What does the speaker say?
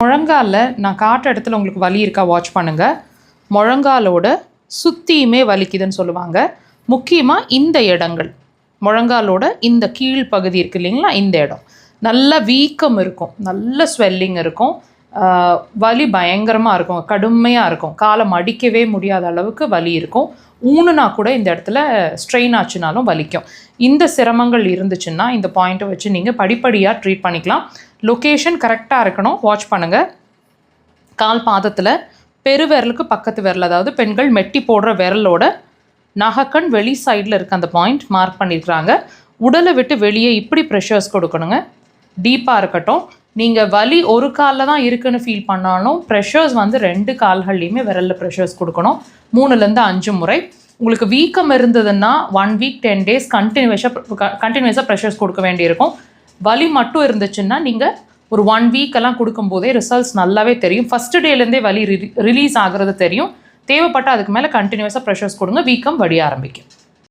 முழங்காலில் நான் காட்டுற இடத்துல உங்களுக்கு வலி இருக்கா வாட்ச் பண்ணுங்கள். முழங்காலோட சுற்றியுமே வலிக்குதுன்னு சொல்லுவாங்க. முக்கியமாக இந்த இடங்கள், முழங்காலோட இந்த கீழ் பகுதி இருக்குது இல்லைங்களா, இந்த இடம் நல்ல வீக்கம் இருக்கும், நல்ல ஸ்வெல்லிங் இருக்கும், வலி பயங்கரமாக இருக்கும், கடுமையாக இருக்கும், காலை மடிக்கவே முடியாத அளவுக்கு வலி இருக்கும். ஊனுனா கூட இந்த இடத்துல ஸ்ட்ரெயின் ஆச்சுனாலும் வலிக்கும். இந்த சிரமங்கள் இருந்துச்சுன்னா இந்த பாயிண்ட்டை வச்சு நீங்கள் படிப்படியாக ட்ரீட் பண்ணிக்கலாம். லொக்கேஷன் கரெக்டாக இருக்கணும், வாட்ச் பண்ணுங்கள். கால் பாதத்தில் பெருவிரலுக்கு பக்கத்து விரல், அதாவது பெண்கள் மெட்டி போடுற விரலோட நகக்கண் வெளி சைடில் இருக்க அந்த பாயிண்ட் மார்க் பண்ணியிருக்கிறாங்க. உடலை விட்டு வெளியே இப்படி ப்ரெஷர்ஸ் கொடுக்கணுங்க, டீப்பாக இருக்கட்டும். நீங்கள் வலி ஒரு காலில் தான் இருக்குன்னு ஃபீல் பண்ணாலும் ப்ரெஷர்ஸ் வந்து 2 கால்கள்லையுமே விரலில் ப்ரெஷர்ஸ் கொடுக்கணும், 3லேருந்து 5 முறை. உங்களுக்கு வீக்கம் இருந்ததுன்னா 1 வீக் 10 டேஸ் கண்டினியூஸாக ப்ரெஷர்ஸ் கொடுக்க வேண்டியிருக்கும். வலி மட்டும் இருந்துச்சுன்னா நீங்கள் ஒரு 1 வீக்கெல்லாம் கொடுக்கும்போதே ரிசல்ட்ஸ் நல்லாவே தெரியும். ஃபஸ்ட்டு டேலேருந்தே வலி ரிலீஸ் ஆகிறது தெரியும். தேவைப்பட்ட அதுக்கு மேலே கண்டினியூஸாக ப்ரெஷர்ஸ் கொடுங்க, வீக்கம் வடிய ஆரம்பிக்கும்.